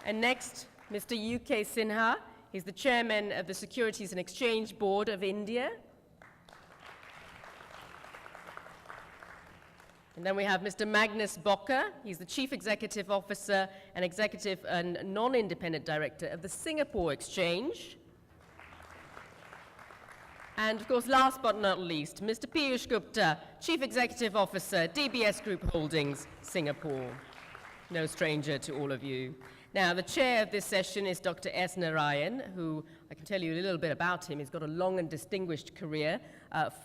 And next, Mr. UK Sinha. He's the chairman of the Securities and Exchange Board of India. And then we have Mr. Magnus Bocker. He's the Chief Executive Officer and Executive and Non-Independent Director of the Singapore Exchange. And of course, last but not least, Mr. Piyush Gupta, Chief Executive Officer, DBS Group Holdings, Singapore. No stranger to all of you. Now, the chair of this session is Dr. S. Narayan, who I can tell you a little bit about him. He's got a long and distinguished career,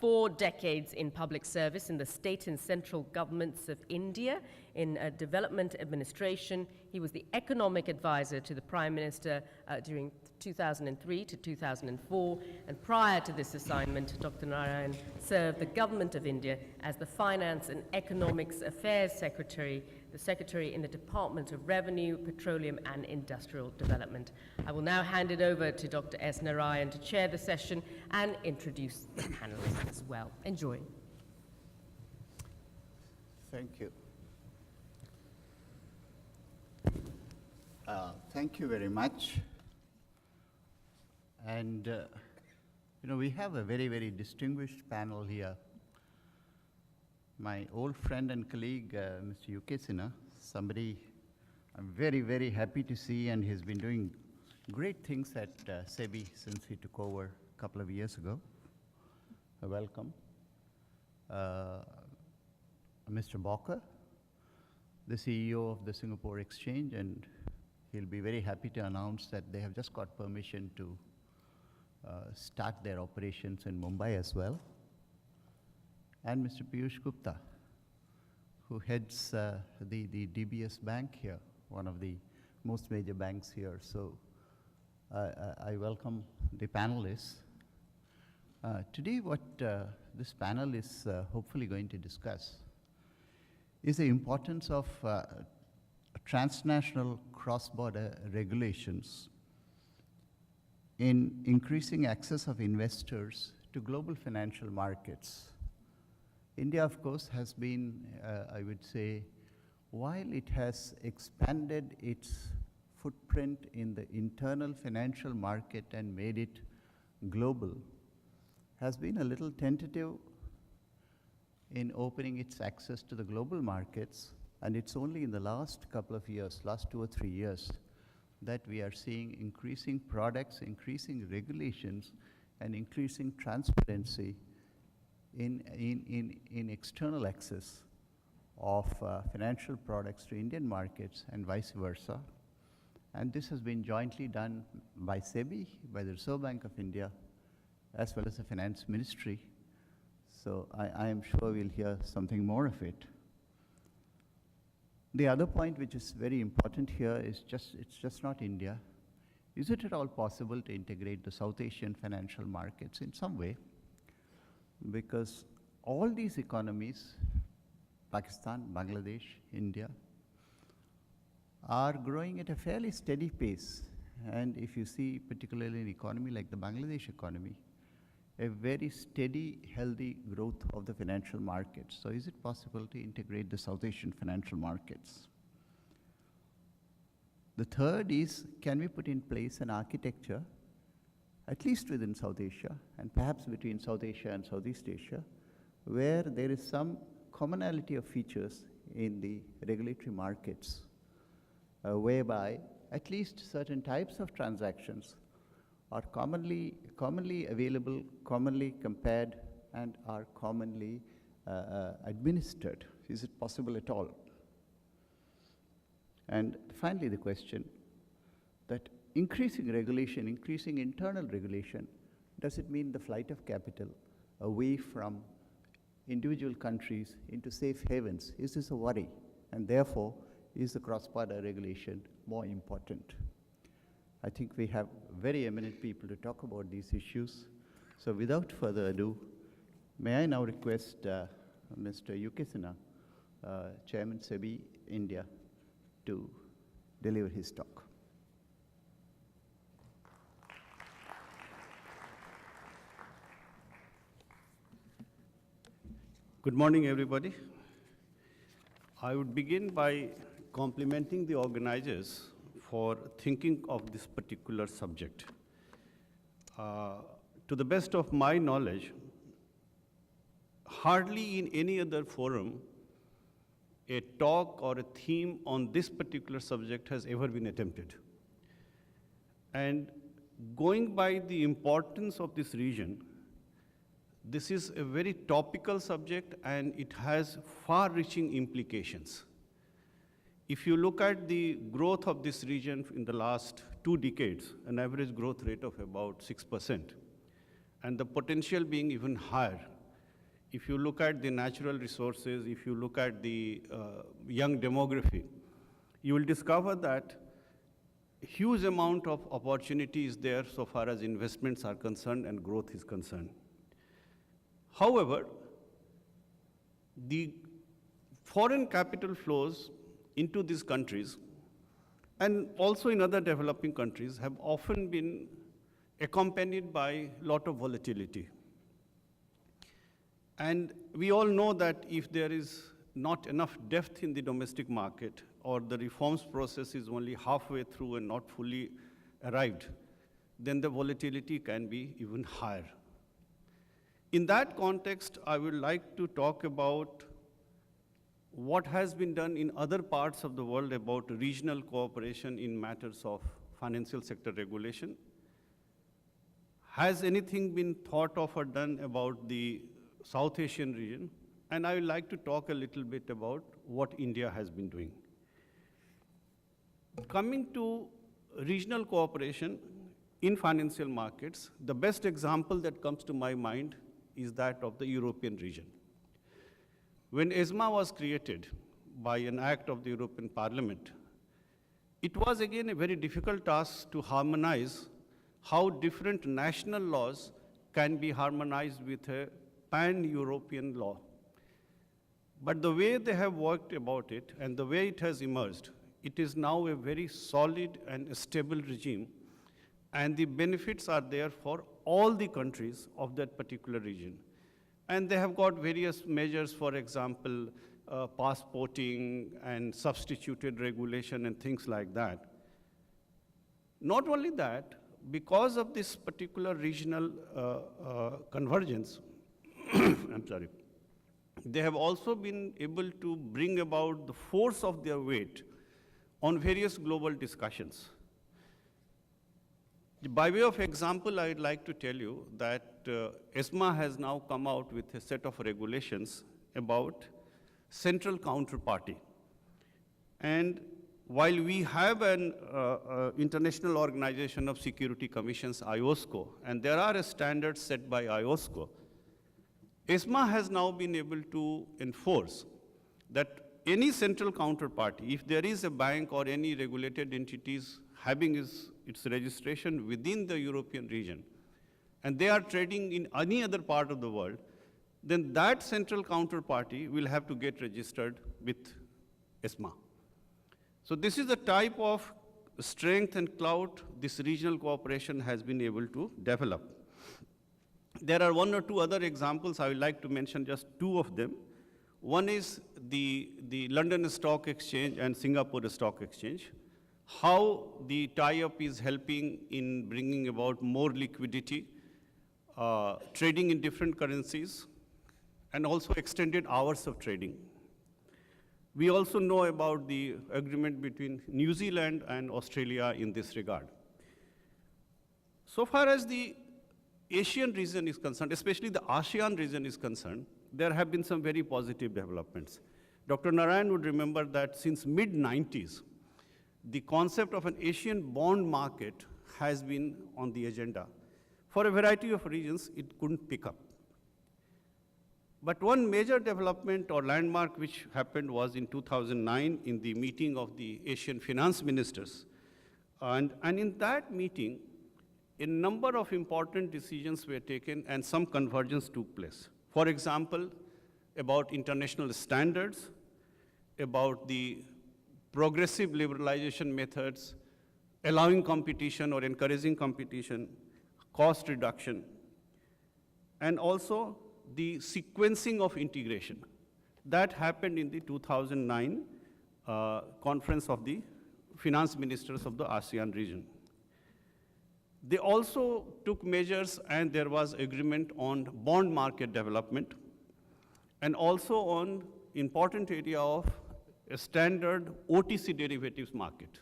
4 decades in public service in the state and central governments of India, in development administration. He was the economic advisor to the Prime Minister during 2003 to 2004, and prior to this assignment, Dr. Narayan served the Government of India as the Finance and Economics Affairs Secretary, the Secretary in the Department of Revenue, Petroleum and Industrial Development. I will now hand it over to Dr. S. Narayan to chair the session and introduce the panelists as well. Enjoy. Thank you. Thank you very much. And, we have a very, very distinguished panel here. My old friend and colleague, Mr. UK Sinha, somebody I'm very, very happy to see, and he's been doing great things at SEBI since he took over a couple of years ago. Welcome. Mr. Bocker, the CEO of the Singapore Exchange, and he'll be very happy to announce that they have just got permission to start their operations in Mumbai as well. And Mr. Piyush Gupta, who heads the DBS Bank here, one of the most major banks here. So I welcome the panelists. Today what this panel is hopefully going to discuss is the importance of transnational cross-border regulations in increasing access of investors to global financial markets. India, of course, has been, I would say, while it has expanded its footprint in the internal financial market and made it global, has been a little tentative in opening its access to the global markets, and it's only in the last couple of years, last 2 or 3 years, that we are seeing increasing products, increasing regulations, and increasing transparency in external access of financial products to Indian markets and vice versa. And this has been jointly done by SEBI, by the Reserve Bank of India, as well as the Finance Ministry. So I am sure we'll hear something more of it. The other point which is very important here is it's just not India. Is it at all possible to integrate the South Asian financial markets in some way? Because all these economies, Pakistan, Bangladesh, India, are growing at a fairly steady pace. And if you see, particularly an economy like the Bangladesh economy, a very steady, healthy growth of the financial markets. So is it possible to integrate the South Asian financial markets? The third is, can we put in place an architecture, at least within South Asia, and perhaps between South Asia and Southeast Asia, where there is some commonality of features in the regulatory markets, whereby at least certain types of transactions are commonly available, commonly compared, and are commonly administered. Is it possible at all? And finally, the question that increasing regulation, increasing internal regulation, does it mean the flight of capital away from individual countries into safe havens? Is this a worry? And therefore, is the cross-border regulation more important? I think we have very eminent people to talk about these issues. So without further ado, may I now request Mr. UK Sinha, Chairman SEBI India, to deliver his talk. Good morning, everybody. I would begin by complimenting the organizers for thinking of this particular subject. To the best of my knowledge, hardly in any other forum a talk or a theme on this particular subject has ever been attempted. And going by the importance of this region, this is a very topical subject and it has far-reaching implications. If you look at the growth of this region in the last 2 decades, an average growth rate of about 6%, and the potential being even higher. If you look at the natural resources, if you look at the young demography, you will discover that a huge amount of opportunity is there so far as investments are concerned and growth is concerned. However, the foreign capital flows into these countries and also in other developing countries have often been accompanied by a lot of volatility. And we all know that if there is not enough depth in the domestic market or the reforms process is only halfway through and not fully arrived, then the volatility can be even higher. In that context, I would like to talk about what has been done in other parts of the world about regional cooperation in matters of financial sector regulation. Has anything been thought of or done about the South Asian region? And I would like to talk a little bit about what India has been doing. Coming to regional cooperation in financial markets, the best example that comes to my mind is that of the European region. When ESMA was created by an act of the European Parliament, it was again a very difficult task to harmonize how different national laws can be harmonized with a pan-European law. But the way they have worked about it and the way it has emerged, it is now a very solid and stable regime, and the benefits are there for all the countries of that particular region. And they have got various measures, for example, passporting and substituted regulation and things like that. Not only that, because of this particular regional convergence, I'm sorry, they have also been able to bring about the force of their weight on various global discussions. By way of example, I would like to tell you that ESMA has now come out with a set of regulations about central counterparty. And while we have an International Organization of Security Commissions, IOSCO, and there are standards set by IOSCO, ESMA has now been able to enforce that any central counterparty, if there is a bank or any regulated entities having its registration within the European region, and they are trading in any other part of the world, then that central counterparty will have to get registered with ESMA. So this is the type of strength and clout this regional cooperation has been able to develop. There are 1 or 2 other examples. I would like to mention just 2 of them. One is the London Stock Exchange and Singapore Stock Exchange, how the tie-up is helping in bringing about more liquidity, trading in different currencies, and also extended hours of trading. We also know about the agreement between New Zealand and Australia in this regard. So far as the Asian region is concerned, especially the ASEAN region is concerned, there have been some very positive developments. Dr. Narayan would remember that since mid-90s, the concept of an Asian bond market has been on the agenda. For a variety of reasons, it couldn't pick up. But one major development or landmark which happened was in 2009 in the meeting of the Asian finance ministers. And in that meeting, a number of important decisions were taken and some convergence took place. For example, about international standards, about the progressive liberalization methods, allowing competition or encouraging competition, cost reduction, and also the sequencing of integration. That happened in the 2009 conference of the finance ministers of the ASEAN region. They also took measures, and there was agreement on bond market development, and also on important area of a standard OTC derivatives market.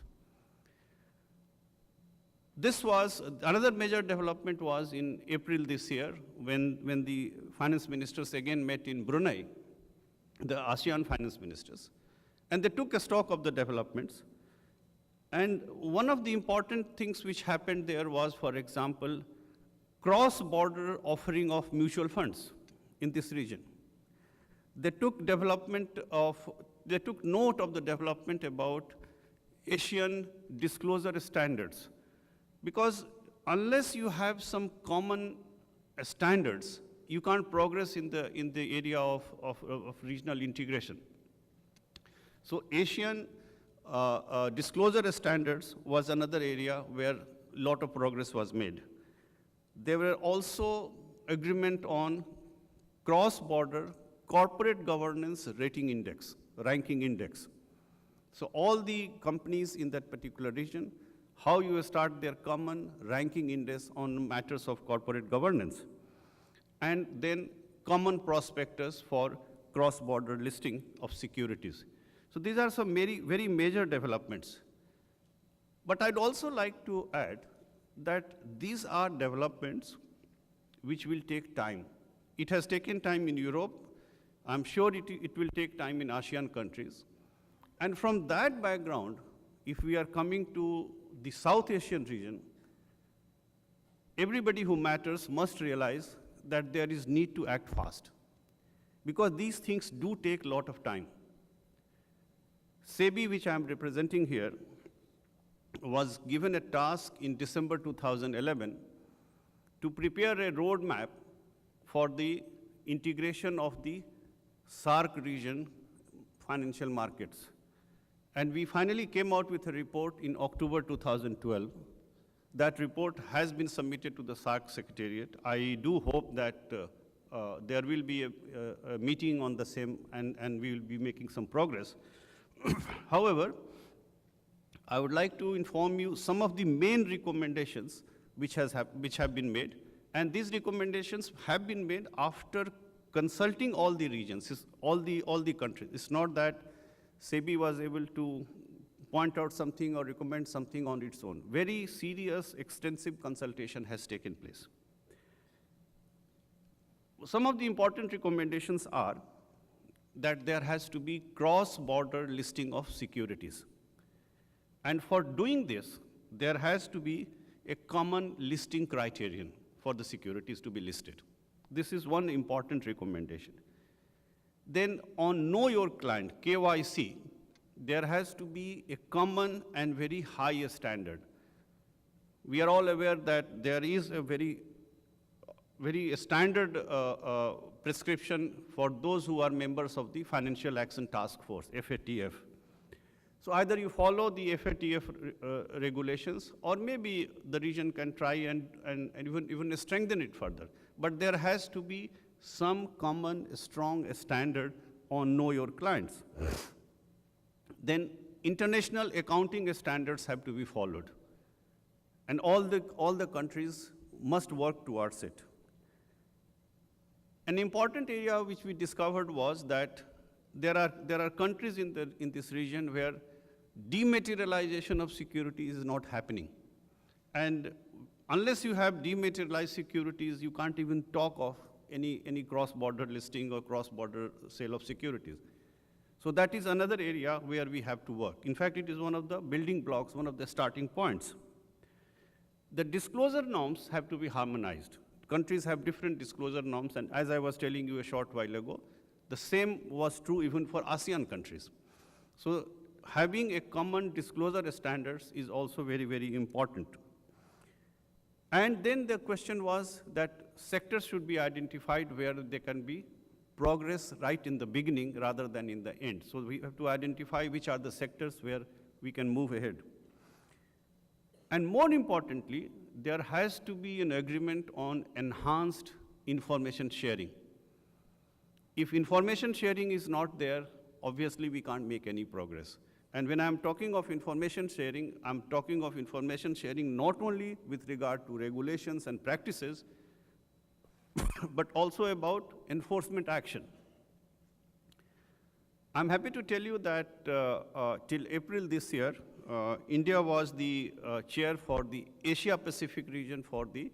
This was, another major development was in April this year when the finance ministers again met in Brunei, the ASEAN finance ministers, and they took a stock of the developments. And one of the important things which happened there was, for example, cross-border offering of mutual funds in this region. They took note of the development about Asian disclosure standards. Because unless you have some common standards, you can't progress in the area of regional integration. So Asian disclosure standards was another area where a lot of progress was made. There were also agreement on cross-border corporate governance rating index, ranking index. So all the companies in that particular region, how you start their common ranking index on matters of corporate governance, and then common prospectus for cross-border listing of securities. So these are some very, very major developments. But I'd also like to add that these are developments which will take time. It has taken time in Europe. I'm sure it will take time in ASEAN countries. And from that background, if we are coming to the South Asian region, everybody who matters must realize that there is need to act fast, because these things do take a lot of time. SEBI, which I'm representing here, was given a task in December 2011 to prepare a roadmap for the integration of the SARC region financial markets. And we finally came out with a report in October 2012. That report has been submitted to the SARC Secretariat. I do hope that there will be a meeting on the same, and we will be making some progress. However, I would like to inform you some of the main recommendations which have been made. And these recommendations have been made after consulting all the regions, all the countries. It's not that SEBI was able to point out something or recommend something on its own. Very serious, extensive consultation has taken place. Some of the important recommendations are that there has to be cross-border listing of securities. And for doing this, there has to be a common listing criterion for the securities to be listed. This is one important recommendation. Then on Know Your Client, KYC, there has to be a common and very high standard. We are all aware that there is a very standard prescription for those who are members of the Financial Action Task Force, FATF. So either you follow the FATF regulations, or maybe the region can try and even strengthen it further. But there has to be some common, strong standard on Know Your Clients. Then international accounting standards have to be followed. And all the countries must work towards it. An important area which we discovered was that there are countries in this region where dematerialization of securities is not happening. And unless you have dematerialized securities, you can't even talk of any cross-border listing or cross-border sale of securities. So that is another area where we have to work. In fact, it is one of the building blocks, one of the starting points. The disclosure norms have to be harmonized. Countries have different disclosure norms, and as I was telling you a short while ago, the same was true even for ASEAN countries. So having a common disclosure standards is also very, very important. And then the question was that sectors should be identified where there can be progress right in the beginning rather than in the end. So we have to identify which are the sectors where we can move ahead. And more importantly, there has to be an agreement on enhanced information sharing. If information sharing is not there, obviously we can't make any progress. And when I'm talking of information sharing, I'm talking of information sharing not only with regard to regulations and practices, but also about enforcement action. I'm happy to tell you that till April this year, India was the chair for the Asia Pacific region for the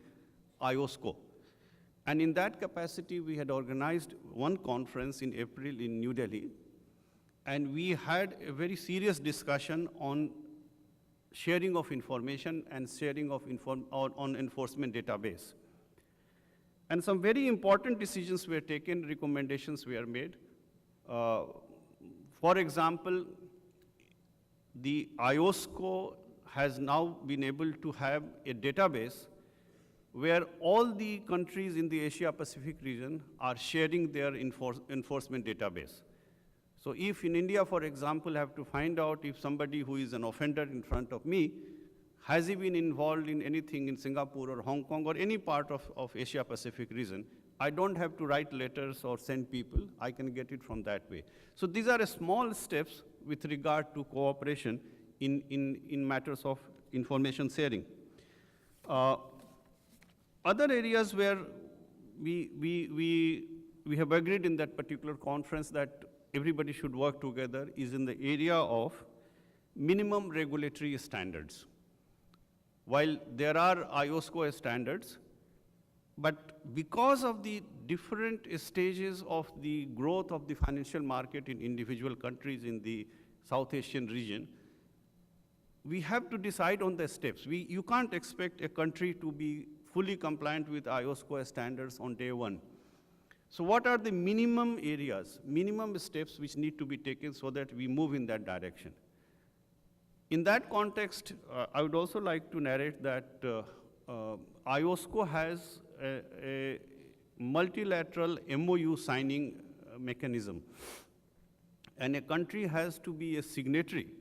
IOSCO. And in that capacity, we had organized one conference in April in New Delhi, and we had a very serious discussion on sharing of information and sharing of on enforcement database. And some very important decisions were taken, recommendations were made. For example, the IOSCO has now been able to have a database where all the countries in the Asia Pacific region are sharing their enforcement database. So if in India, for example, have to find out if somebody who is an offender in front of me, has he been involved in anything in Singapore or Hong Kong or any part of Asia Pacific region, I don't have to write letters or send people, I can get it from that way. So these are small steps with regard to cooperation in matters of information sharing. Other areas where we have agreed in that particular conference that everybody should work together is in the area of minimum regulatory standards. While there are IOSCO standards, but because of the different stages of the growth of the financial market in individual countries in the South Asian region, we have to decide on the steps. You can't expect a country to be fully compliant with IOSCO standards on day one. So what are the minimum areas, minimum steps which need to be taken so that we move in that direction? In that context, I would also like to narrate that IOSCO has a multilateral MOU signing mechanism. And a country has to be a signatory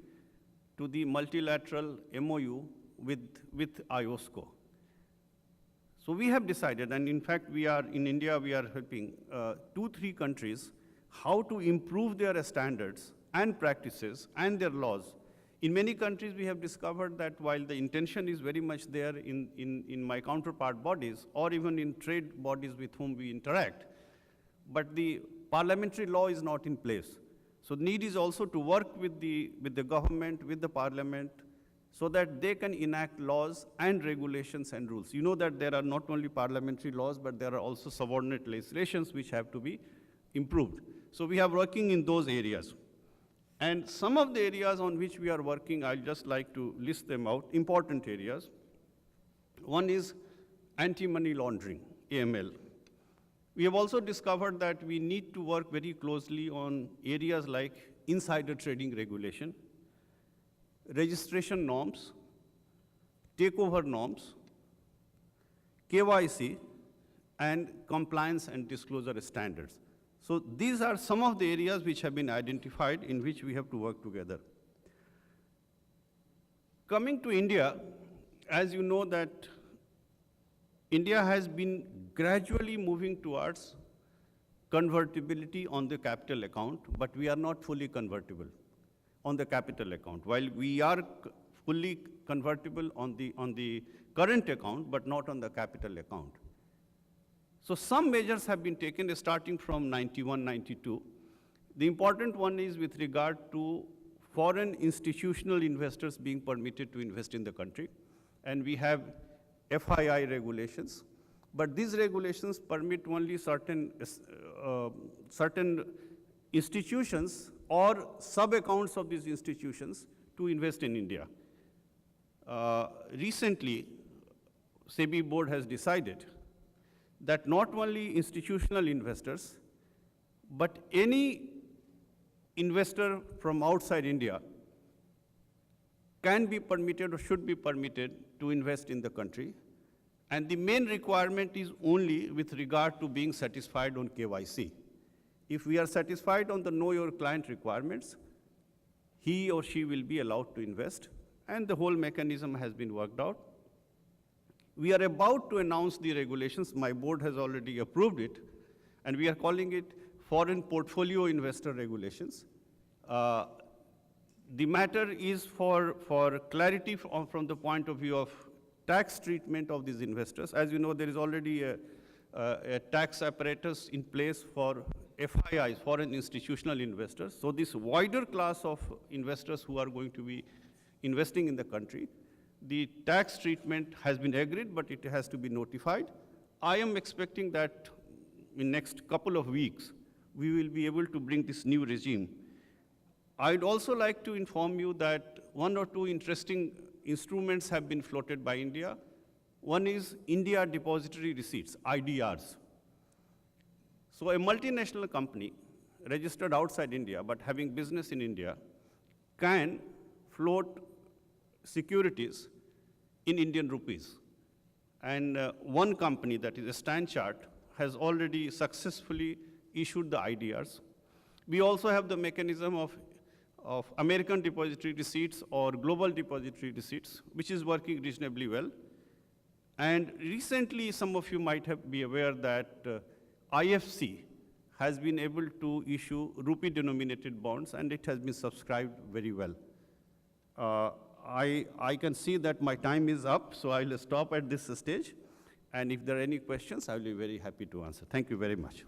to the multilateral MOU with IOSCO. So we have decided, and in fact, in India, we are helping 2-3 countries how to improve their standards and practices and their laws. In many countries, we have discovered that while the intention is very much there in my counterpart bodies or even in trade bodies with whom we interact, but the parliamentary law is not in place. So the need is also to work with the government, with the parliament, so that they can enact laws and regulations and rules. You know that there are not only parliamentary laws, but there are also subordinate legislations which have to be improved. So we are working in those areas. And some of the areas on which we are working, I'd just like to list them out, important areas. One is anti-money laundering, AML. We have also discovered that we need to work very closely on areas like insider trading regulation, registration norms, takeover norms, KYC, and compliance and disclosure standards. So these are some of the areas which have been identified in which we have to work together. Coming to India, as you know that India has been gradually moving towards convertibility on the capital account, but we are not fully convertible on the capital account. While we are fully convertible on the current account, but not on the capital account. So some measures have been taken starting from 91, 92. The important one is with regard to foreign institutional investors being permitted to invest in the country. And we have FII regulations. But these regulations permit only certain institutions or sub-accounts of these institutions to invest in India. Recently, SEBI board has decided that not only institutional investors, but any investor from outside India can be permitted or should be permitted to invest in the country. And the main requirement is only with regard to being satisfied on KYC. If we are satisfied on the know your client requirements, he or she will be allowed to invest, and the whole mechanism has been worked out. We are about to announce the regulations. My board has already approved it, and we are calling it Foreign Portfolio Investor Regulations. The matter is for clarity from the point of view of tax treatment of these investors. As you know, there is already a tax apparatus in place for FIIs, foreign institutional investors. So this wider class of investors who are going to be investing in the country, the tax treatment has been agreed, but it has to be notified. I am expecting that in next couple of weeks, we will be able to bring this new regime. I'd also like to inform you that one or two interesting instruments have been floated by India. One is India Depository Receipts, IDRs. So a multinational company registered outside India but having business in India can float securities in Indian rupees. And one company, that is a Stanchart, has already successfully issued the IDRs. We also have the mechanism of American depository receipts or global depository receipts, which is working reasonably well. And recently, some of you might be aware that IFC has been able to issue rupee-denominated bonds, and it has been subscribed very well. I can see that my time is up, so I will stop at this stage. And if there are any questions, I will be very happy to answer. Thank you very much.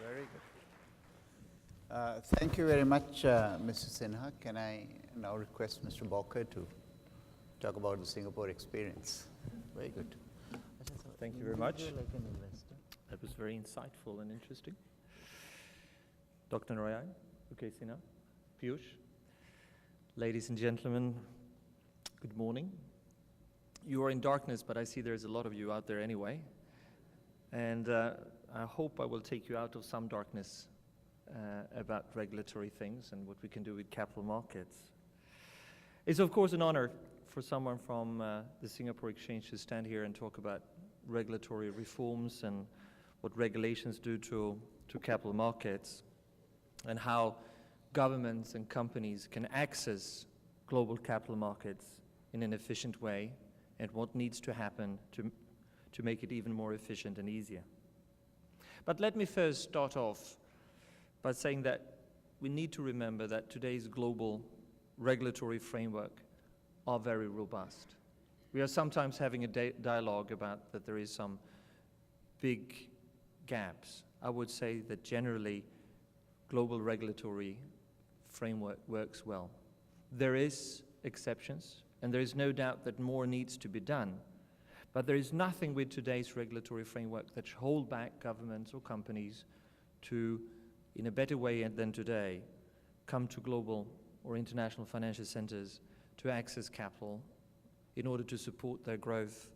Very good. Thank you very much, Mr. Sinha. Can I now request Mr. Balker to talk about the Singapore experience? Very good. Thank you very much. That was very insightful and interesting. Dr. Narayan, okay, Sinha, Piyush, ladies and gentlemen, good morning. You are in darkness, but I see there's a lot of you out there anyway. And I hope I will take you out of some darkness about regulatory things and what we can do with capital markets. It's of course an honor for someone from the Singapore Exchange to stand here and talk about regulatory reforms and what regulations do to capital markets and how governments and companies can access global capital markets in an efficient way and what needs to happen to make it even more efficient and easier. But let me first start off by saying that we need to remember that today's global regulatory framework are very robust. We are sometimes having a dialogue about that there is some big gaps. I would say that generally global regulatory framework works well. There is exceptions, and there is no doubt that more needs to be done. But there is nothing with today's regulatory framework that should hold back governments or companies to, in a better way than today, come to global or international financial centers to access capital in order to support their growth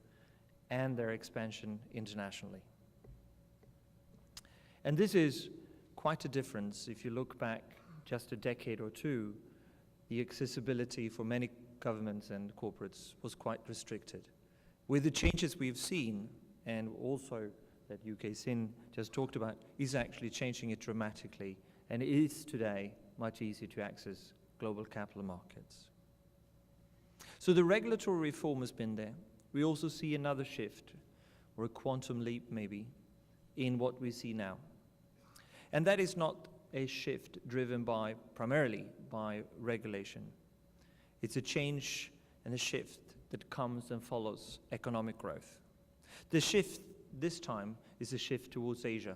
and their expansion internationally. And this is quite a difference. If you look back just a decade or two, the accessibility for many governments and corporates was quite restricted. With the changes we've seen, and also that UK Sin just talked about, is actually changing it dramatically, and it is today much easier to access global capital markets. So the regulatory reform has been there. We also see another shift, or a quantum leap maybe, in what we see now. And that is not a shift driven primarily by regulation. It's a change and a shift that comes and follows economic growth. The shift this time is a shift towards Asia.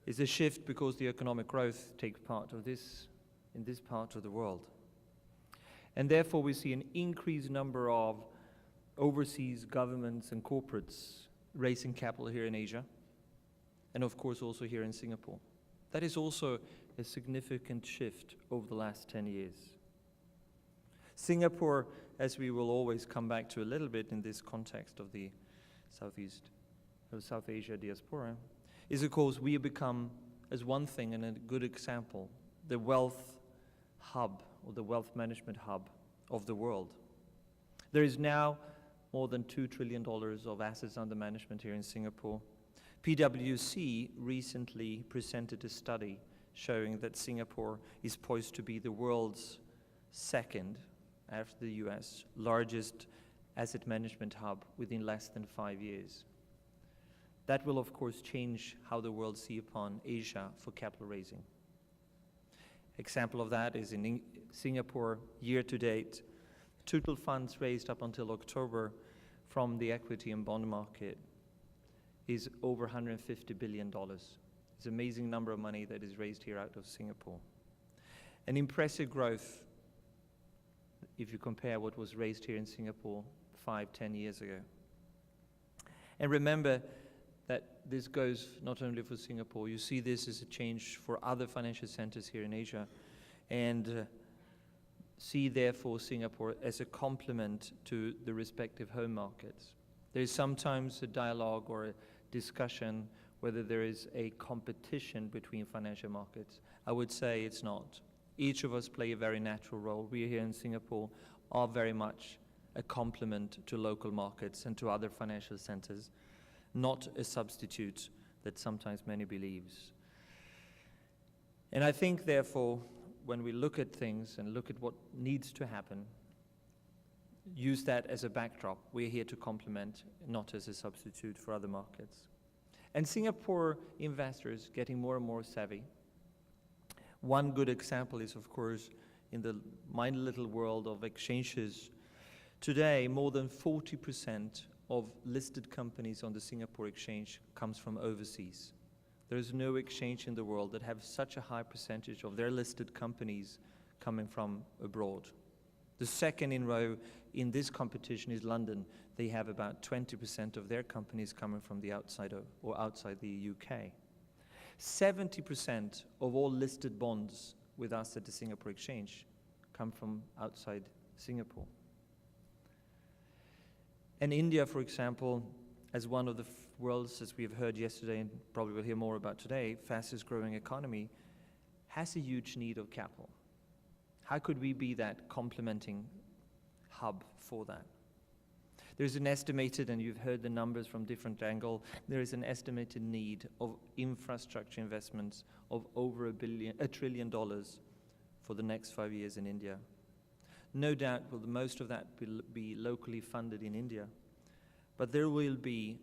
It's a shift because the economic growth takes part of this in this part of the world. And therefore we see an increased number of overseas governments and corporates raising capital here in Asia, and of course also here in Singapore. That is also a significant shift over the last 10 years. Singapore, as we will always come back to a little bit in this context of the South Asia diaspora, is of course we have become, as one thing and a good example, the wealth hub or the wealth management hub of the world. There is now more than $2 trillion of assets under management here in Singapore. PwC recently presented a study showing that Singapore is poised to be the world's second, after the US, largest asset management hub within less than 5 years. That will of course change how the world sees upon Asia for capital raising. Example of that is in Singapore, year to date, total funds raised up until October from the equity and bond market is over $150 billion. It's an amazing number of money that is raised here out of Singapore. An impressive growth if you compare what was raised here in Singapore 5-10 years ago. And remember that this goes not only for Singapore, you see this as a change for other financial centers here in Asia, and see therefore Singapore as a complement to the respective home markets. There is sometimes a dialogue or a discussion whether there is a competition between financial markets. I would say it's not. Each of us play a very natural role. We here in Singapore are very much a complement to local markets and to other financial centers, not a substitute that sometimes many believes. And I think therefore, when we look at things and look at what needs to happen, use that as a backdrop. We're here to complement, not as a substitute for other markets. And Singapore investors getting more and more savvy. One good example is, of course, in the my little world of exchanges. Today, more than 40% of listed companies on the Singapore exchange comes from overseas. There is no exchange in the world that have such a high percentage of their listed companies coming from abroad. The second in row in this competition is London. They have about 20% of their companies coming from the outside the UK. 70% of all listed bonds with us at the Singapore Exchange come from outside Singapore. And India, for example, as one of the world's, as we have heard yesterday and probably will hear more about today, fastest growing economy, has a huge need of capital. How could we be that complementing hub for that? There's an estimated, and you've heard the numbers from different angles, there is an estimated need of infrastructure investments of over $1 trillion for the next 5 years in India. No doubt will most of that be locally funded in India, but there will be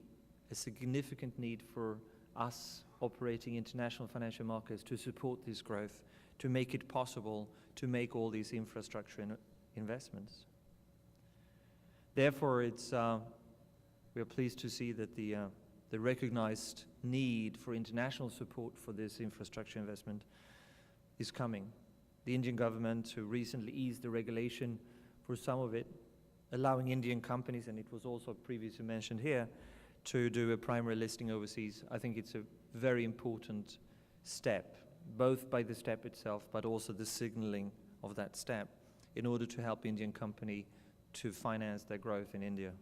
a significant need for us operating international financial markets to support this growth, to make it possible to make all these infrastructure investments. Therefore, we are pleased to see that the recognized need for international support for this infrastructure investment is coming. The Indian government, who recently eased the regulation for some of it, allowing Indian companies, and it was also previously mentioned here, to do a primary listing overseas. I think it's a very important step, both by the step itself, but also the signaling of that step in order to help Indian company to finance their growth in India.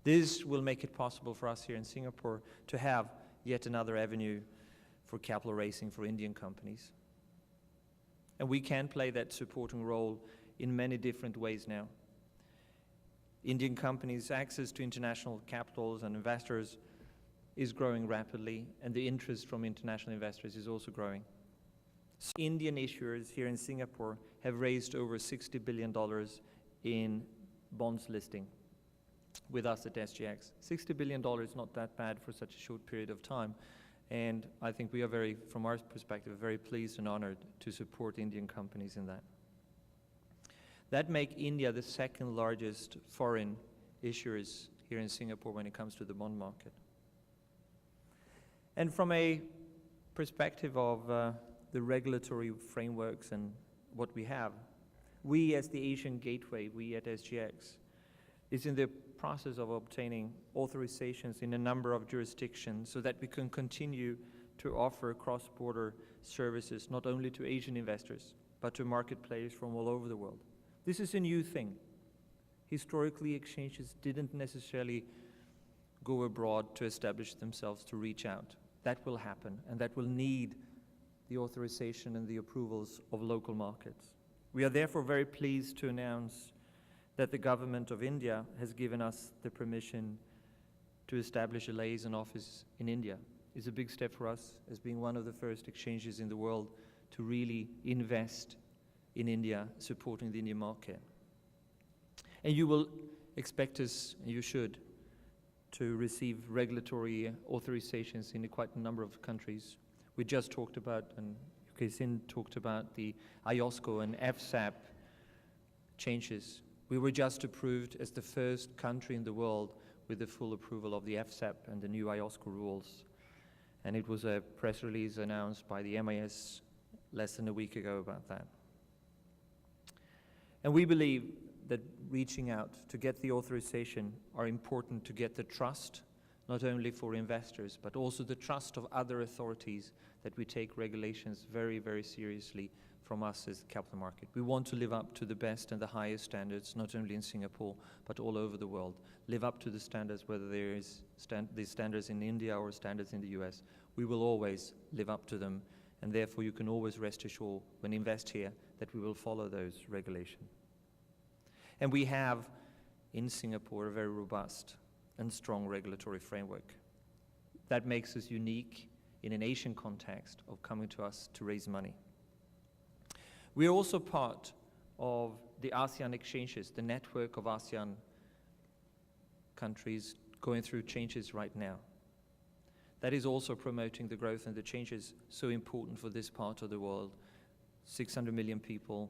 This will make it possible for us here in Singapore to have yet another avenue for capital raising for Indian companies. And we can play that supporting role in many different ways now. Indian companies' access to international capitals and investors is growing rapidly, and the interest from international investors is also growing. So Indian issuers here in Singapore have raised over $60 billion in bonds listing with us at SGX. $60 billion is not that bad for such a short period of time. And I think we are very, from our perspective, very pleased and honored to support Indian companies in that. That makes India the second largest foreign issuers here in Singapore when it comes to the bond market. And from a perspective of the regulatory frameworks and what we have, we as the Asian Gateway, we at SGX, is in the process of obtaining authorizations in a number of jurisdictions so that we can continue to offer cross-border services not only to Asian investors, but to market players from all over the world. This is a new thing. Historically, exchanges didn't necessarily go abroad to establish themselves, to reach out. That will happen, and that will need the authorization and the approvals of local markets. We are therefore very pleased to announce that the government of India has given us the permission to establish a liaison office in India. It's a big step for us as being one of the first exchanges in the world to really invest in India, supporting the Indian market. And you will expect us, and you should, to receive regulatory authorizations in quite a number of countries. We just talked about, and you Sin talked about the IOSCO and FSAP changes. We were just approved as the first country in the world with the full approval of the FSAP and the new IOSCO rules. And it was a press release announced by the MIS less than a week ago about that. And we believe that reaching out to get the authorization are important to get the trust, not only for investors, but also the trust of other authorities that we take regulations very, very seriously from us as the capital market. We want to live up to the best and the highest standards, not only in Singapore, but all over the world. Live up to the standards, whether there is these standards in India or standards in the US. We will always live up to them, and therefore you can always rest assured when invest here that we will follow those regulations. And we have, in Singapore, a very robust and strong regulatory framework. That makes us unique in an Asian context of coming to us to raise money. We are also part of the Asean Exchanges, the network of ASEAN countries going through changes right now. That is also promoting the growth and the changes so important for this part of the world, 600 million people,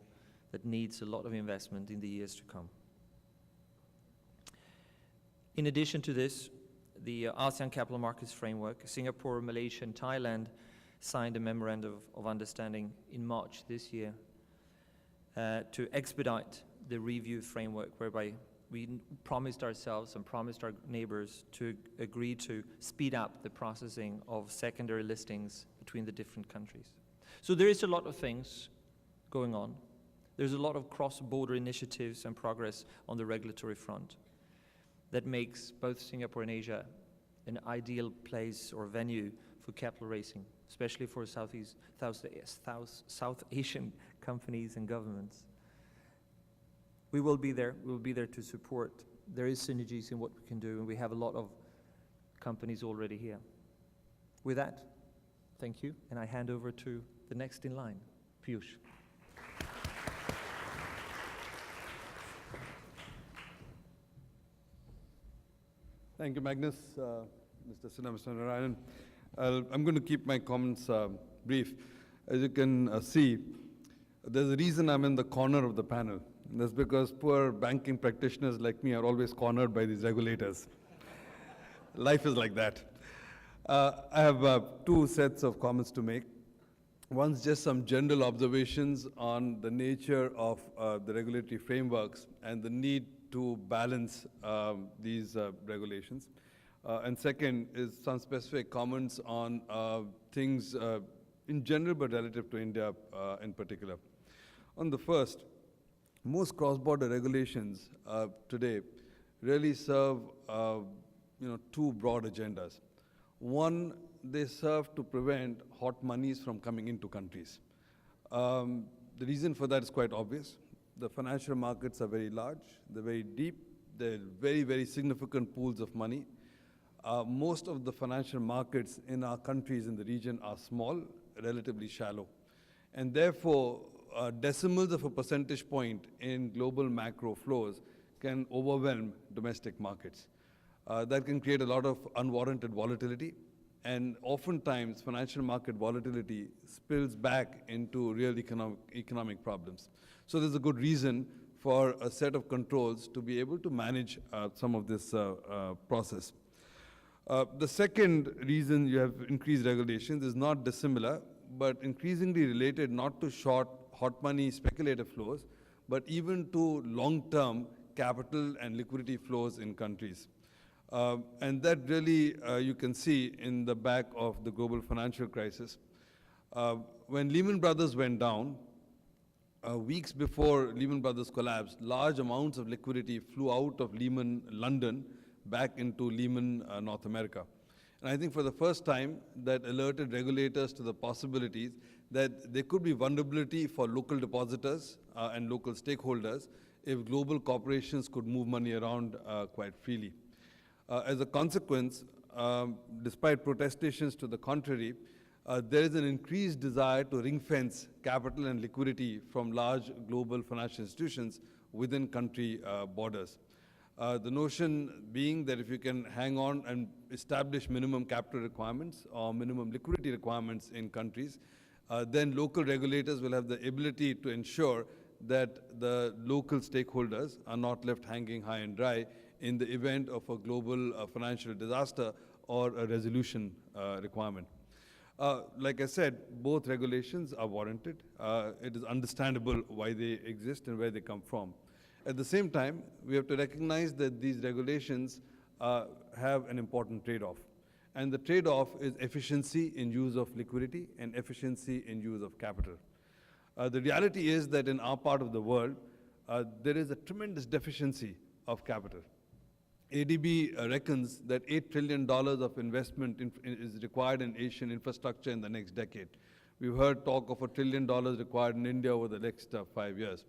that needs a lot of investment in the years to come. In addition to this, the ASEAN Capital Markets Framework, Singapore, Malaysia, and Thailand signed a memorandum of understanding in March this year to expedite the review framework, whereby we promised ourselves and promised our neighbors to agree to speed up the processing of secondary listings between the different countries. So there is a lot of things going on. There's a lot of cross-border initiatives and progress on the regulatory front that makes both Singapore and Asia an ideal place or venue for capital raising, especially for South Asian companies and governments. We will be there. We will be there to support. There is synergies in what we can do, and we have a lot of companies already here. With that, thank you, and I hand over to the next in line, Piyush. Thank you, Magnus, Mr. Sinha, Mr. Narayanan. I'm going to keep my comments brief. As you can see, there's a reason I'm in the corner of the panel. And that's because poor banking practitioners like me are always cornered by these regulators. Life is like that. I have two sets of comments to make. One's just some general observations on the nature of the regulatory frameworks and the need to balance these regulations. And second is some specific comments on things in general, but relative to India in particular. On the first, most cross-border regulations today really serve two broad agendas. One, they serve to prevent hot monies from coming into countries. The reason for that is quite obvious. The financial markets are very large, they're very deep, they're very, very significant pools of money. Most of the financial markets in our countries in the region are small, relatively shallow. And therefore, decimals of a percentage point in global macro flows can overwhelm domestic markets. That can create a lot of unwarranted volatility, and oftentimes financial market volatility spills back into real economic problems. So there's a good reason for a set of controls to be able to manage some of this process. The second reason you have increased regulations is not dissimilar, but increasingly related not to short, hot money speculative flows, but even to long-term capital and liquidity flows in countries. And that really you can see in the back of the global financial crisis. When Lehman Brothers went down, weeks before Lehman Brothers collapsed, large amounts of liquidity flew out of Lehman London back into Lehman North America. And I think for the first time that alerted regulators to the possibilities that there could be vulnerability for local depositors and local stakeholders if global corporations could move money around quite freely. As a consequence, despite protestations to the contrary, there is an increased desire to ring-fence capital and liquidity from large global financial institutions within country borders. The notion being that if you can hang on and establish minimum capital requirements or minimum liquidity requirements in countries, then local regulators will have the ability to ensure that the local stakeholders are not left hanging high and dry in the event of a global financial disaster or a resolution requirement. Like I said, both regulations are warranted. It is understandable why they exist and where they come from. At the same time, we have to recognize that these regulations have an important trade-off. And the trade-off is efficiency in use of liquidity and efficiency in use of capital. The reality is that in our part of the world, there is a tremendous deficiency of capital. ADB reckons that $8 trillion of investment is required in Asian infrastructure in the next decade. We've heard talk of $1 trillion required in India over the next 5 years.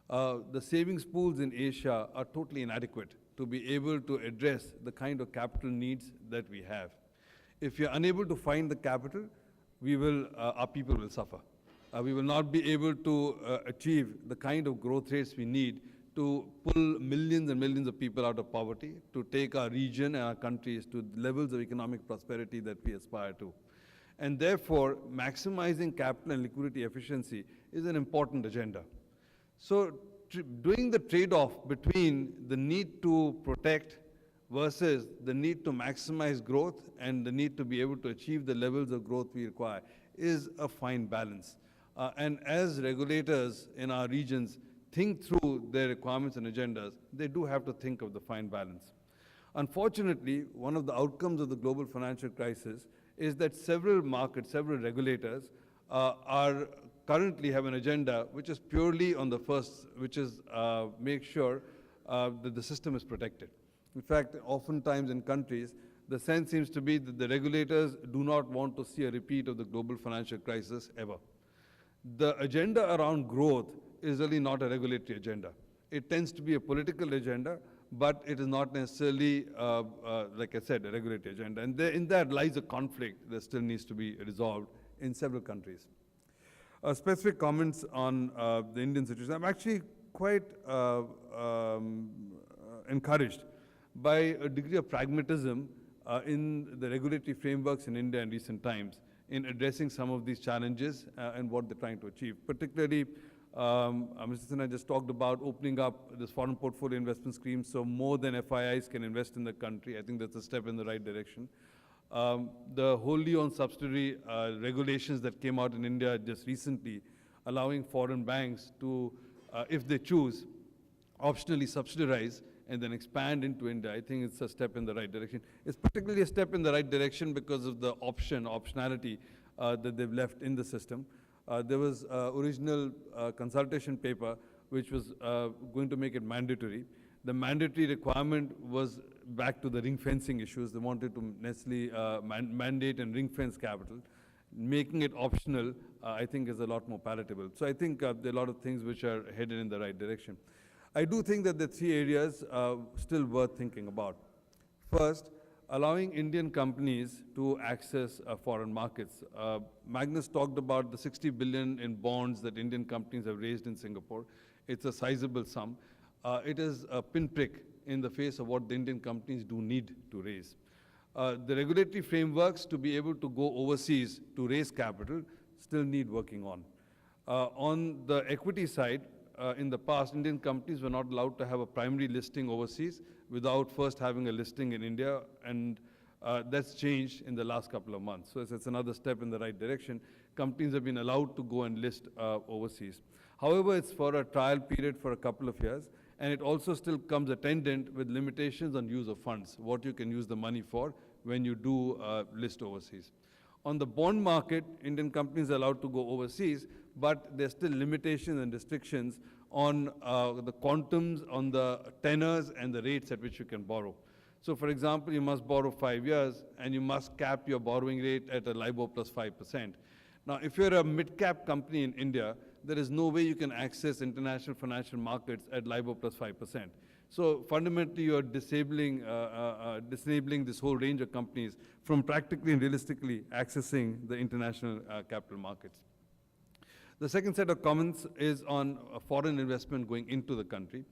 The savings pools in Asia are totally inadequate to be able to address the kind of capital needs that we have. If you're unable to find the capital, our people will suffer. We will not be able to achieve the kind of growth rates we need to pull millions and millions of people out of poverty, to take our region and our countries to levels of economic prosperity that we aspire to. And therefore, maximizing capital and liquidity efficiency is an important agenda. So doing the trade-off between the need to protect versus the need to maximize growth and the need to be able to achieve the levels of growth we require is a fine balance. And as regulators in our regions think through their requirements and agendas, they do have to think of the fine balance. Unfortunately, one of the outcomes of the global financial crisis is that several markets, several regulators currently have an agenda which is purely on the first, which is make sure that the system is protected. In fact, oftentimes in countries, the sense seems to be that the regulators do not want to see a repeat of the global financial crisis ever. The agenda around growth is really not a regulatory agenda. It tends to be a political agenda, but it is not necessarily, like I said, a regulatory agenda. And in that lies a conflict that still needs to be resolved in several countries. Specific comments on the Indian situation. I'm actually quite encouraged by a degree of pragmatism in the regulatory frameworks in India in recent times in addressing some of these challenges and what they're trying to achieve. Particularly, Mr. Sinha just talked about opening up this foreign portfolio investment scheme so more than FIIs can invest in the country. I think that's a step in the right direction. The wholly owned subsidiary regulations that came out in India just recently, allowing foreign banks to, if they choose, optionally subsidize and then expand into India. I think it's a step in the right direction. It's particularly a step in the right direction because of the optionality that they've left in the system. There was original consultation paper which was going to make it mandatory. The mandatory requirement was back to the ring fencing issues. They wanted to necessarily mandate and ring fence capital. Making it optional, I think, is a lot more palatable. So I think there are a lot of things which are headed in the right direction. I do think that the three areas are still worth thinking about. First, allowing Indian companies to access foreign markets. Magnus talked about the 60 billion in bonds that Indian companies have raised in Singapore. It's a sizable sum. It is a pinprick in the face of what the Indian companies do need to raise. The regulatory frameworks to be able to go overseas to raise capital still need working on. On the equity side, in the past, Indian companies were not allowed to have a primary listing overseas without first having a listing in India, and that's changed in the last couple of months. So it's another step in the right direction. Companies have been allowed to go and list overseas. However, it's for a trial period for a couple of years, and it also still comes attendant with limitations on use of funds, what you can use the money for when you do list overseas. On the bond market, Indian companies are allowed to go overseas, but there's still limitations and restrictions on the quantums, on the tenors and the rates at which you can borrow. So for example, you must borrow 5 years and you must cap your borrowing rate at a LIBOR plus 5%. Now, if you're a mid-cap company in India, there is no way you can access international financial markets at LIBOR plus 5%. So fundamentally, you're disabling this whole range of companies from practically and realistically accessing the international capital markets. The second set of comments is on foreign investment going into the country.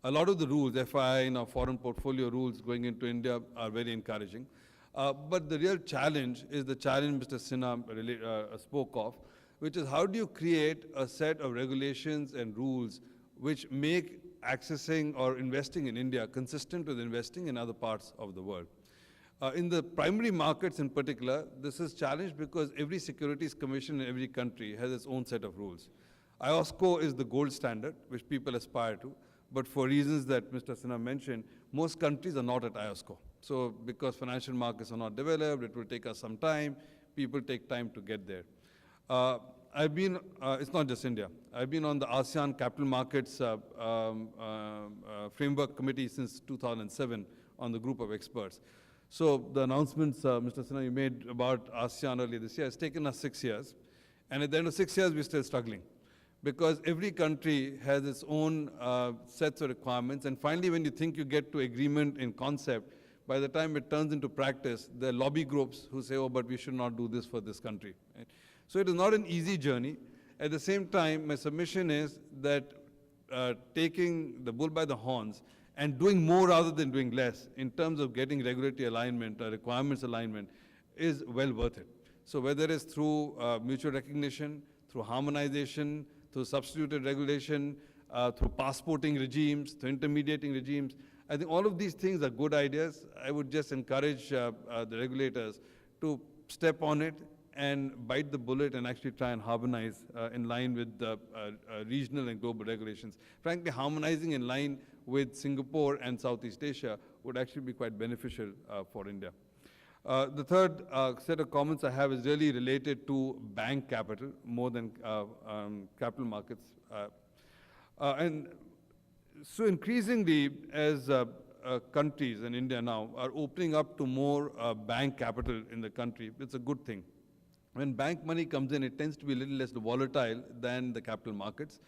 A lot of the rules, FII and foreign portfolio rules going into India are very encouraging. But the real challenge is the challenge Mr. Sinha spoke of, which is how do you create a set of regulations and rules which make accessing or investing in India consistent with investing in other parts of the world. In the primary markets in particular, this is challenged because every securities commission in every country has its own set of rules. IOSCO is the gold standard, which people aspire to, but for reasons that Mr. Sinha mentioned, most countries are not at IOSCO. So because financial markets are not developed, it will take us some time. People take time to get there. I've been, it's not just India, I've been on the Asean Capital Markets Framework Committee since 2007 on the group of experts. So the announcements, Mr. Sinha, you made about ASEAN earlier this year, has taken us 6 years. And at the end of 6 years, we're still struggling. Because every country has its own sets of requirements. And finally, when you think you get to agreement in concept, by the time it turns into practice, there are lobby groups who say, oh, but we should not do this for this country. Right? So it is not an easy journey. At the same time, my submission is that taking the bull by the horns and doing more rather than doing less in terms of getting regulatory alignment, requirements alignment, is well worth it. So whether it's through mutual recognition, through harmonization, through substituted regulation, through passporting regimes, through intermediating regimes, I think all of these things are good ideas. I would just encourage the regulators to step on it and bite the bullet and actually try and harmonize in line with the regional and global regulations. Frankly, harmonizing in line with Singapore and Southeast Asia would actually be quite beneficial for India. The third set of comments I have is really related to bank capital more than capital markets. And so increasingly, as countries, and India now, are opening up to more bank capital in the country, it's a good thing. When bank money comes in, it tends to be a little less volatile than the capital markets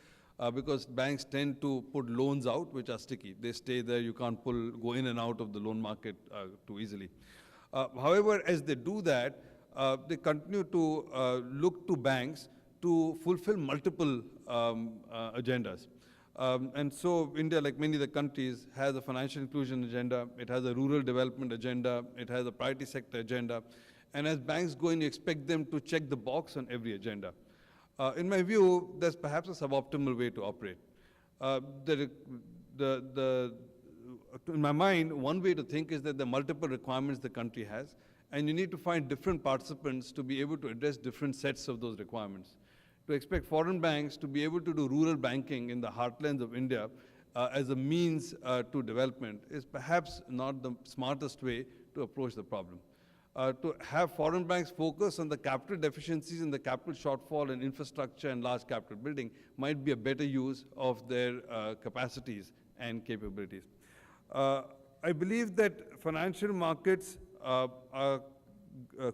because banks tend to put loans out which are sticky. They stay there, you can't go in and out of the loan market too easily. However, as they do that, they continue to look to banks to fulfill multiple agendas. And so India, like many of the countries, has a financial inclusion agenda, it has a rural development agenda, it has a priority sector agenda. And as banks go in, you expect them to check the box on every agenda. In my view, there's perhaps a suboptimal way to operate. In my mind, one way to think is that there are multiple requirements the country has, and you need to find different participants to be able to address different sets of those requirements. To expect foreign banks to be able to do rural banking in the heartlands of India as a means to development is perhaps not the smartest way to approach the problem. To have foreign banks focus on the capital deficiencies and the capital shortfall in infrastructure and large capital building might be a better use of their capacities and capabilities. I believe that financial markets are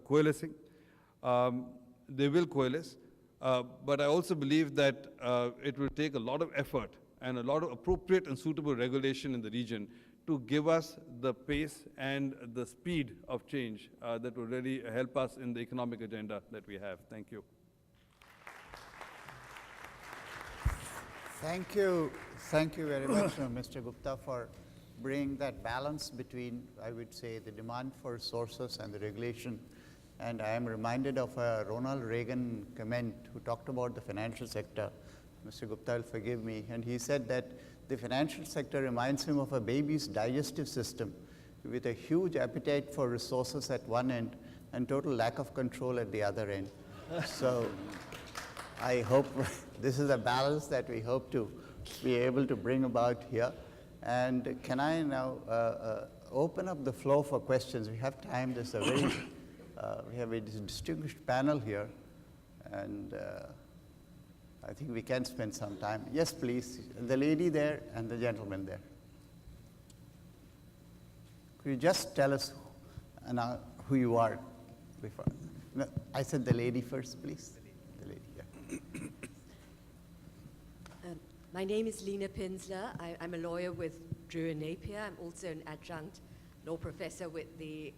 coalescing. They will coalesce. But I also believe that it will take a lot of effort and a lot of appropriate and suitable regulation in the region to give us the pace and the speed of change that will really help us in the economic agenda that we have. Thank you. Thank you. Thank you very much, Mr. Gupta, for bringing that balance between, I would say, the demand for resources and the regulation. And I am reminded of a Ronald Reagan comment who talked about the financial sector. Mr. Gupta will forgive me. And he said that the financial sector reminds him of a baby's digestive system with a huge appetite for resources at one end and total lack of control at the other end. So I hope this is a balance that we hope to be able to bring about here. And can I now open up the floor for questions? We have time. There's a very we have a distinguished panel here, and I think we can spend some time. Yes, please. The lady there and the gentleman there. Could you just tell us who you are before? No, I said the lady first, please. The lady, yeah. My name is Lena Pinsler. I'm a lawyer with Drew & Napier. I'm also an adjunct law professor with the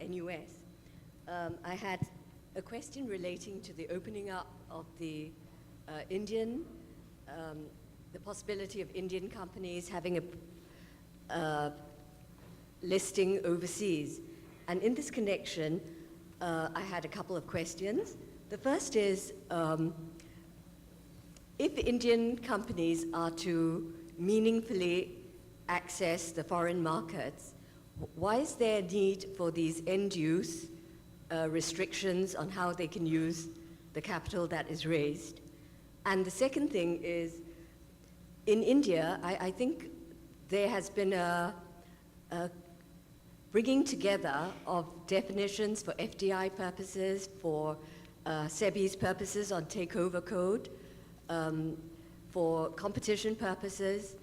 NUS. I had a question relating to the opening up of the the possibility of Indian companies having a listing overseas. And in this connection, I had a couple of questions. The first is, if Indian companies are to meaningfully access the foreign markets, why is there a need for these end-use restrictions on how they can use the capital that is raised? And the second thing is, in India, I think there has been a bringing together of definitions for FDI purposes, for SEBI's purposes on takeover code, for competition purposes,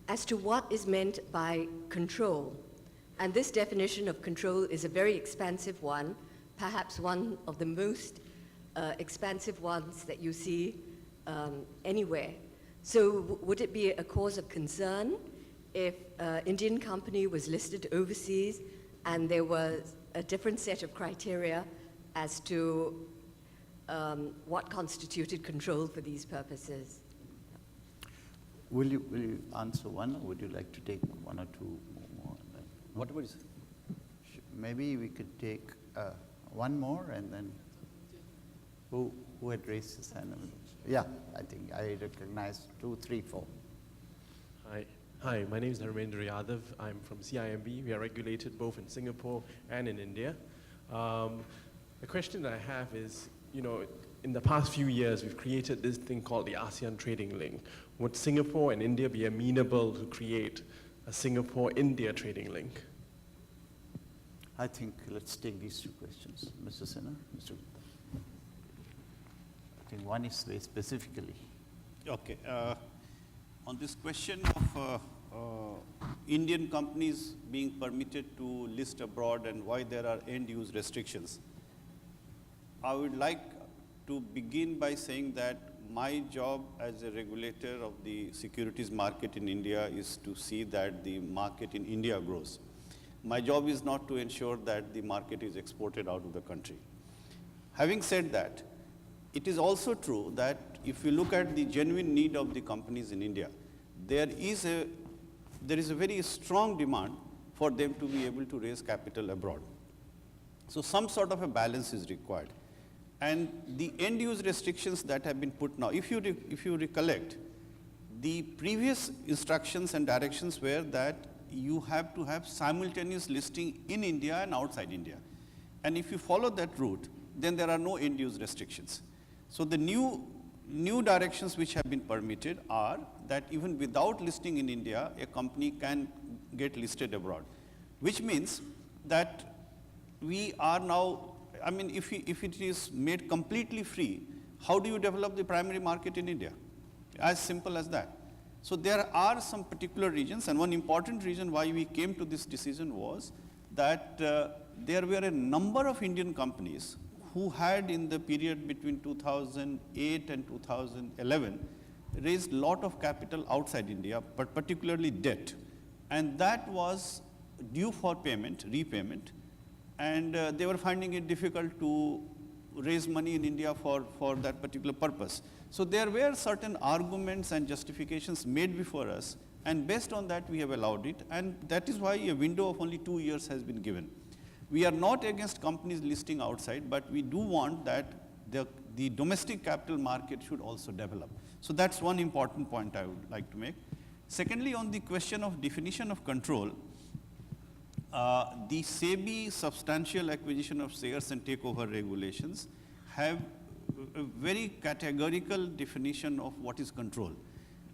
as to what is meant by control. And this definition of control is a very expansive one, perhaps one of the most expansive ones that you see anywhere. So would it be a cause of concern if an Indian company was listed overseas and there was a different set of criteria as to what constituted control for these purposes? Will you answer one, or would you like to take one or two more? Whatever is. Maybe we could take one more, and then who had raised his hand? Yeah, I think I recognize 2, 3, 4. Hi, my name is Narendra Yadav. I'm from CIMB. We are regulated both in Singapore and in India. The question that I have is, in the past few years, we've created this thing called the ASEAN Trading Link. Would Singapore and India be amenable to create a Singapore-India trading link? I think let's take these two questions. Mr. Sinha, Mr. Gupta. I think one is very specifically. Okay. On this question of Indian companies being permitted to list abroad and why there are end-use restrictions, I would like to begin by saying that my job as a regulator of the securities market in India is to see that the market in India grows. My job is not to ensure that the market is exported out of the country. Having said that, it is also true that if you look at the genuine need of the companies in India, there is a very strong demand for them to be able to raise capital abroad. So some sort of a balance is required. And the end-use restrictions that have been put now, if you recollect, the previous instructions and directions were that you have to have simultaneous listing in India and outside India. And if you follow that route, then there are no end-use restrictions. So the new directions which have been permitted are that even without listing in India, a company can get listed abroad, which means that we are now, if it is made completely free, how do you develop the primary market in India? As simple as that. So there are some particular regions, and one important reason why we came to this decision was that there were a number of Indian companies who had, in the period between 2008 and 2011, raised a lot of capital outside India, but particularly debt. And that was due for repayment, and they were finding it difficult to raise money in India for that particular purpose. So there were certain arguments and justifications made before us, and based on that we have allowed it, and that is why a window of only 2 years has been given. We are not against companies listing outside, but we do want that the domestic capital market should also develop. So that's one important point I would like to make. Secondly, on the question of definition of control, the SEBI substantial acquisition of shares and takeover regulations have a very categorical definition of what is control.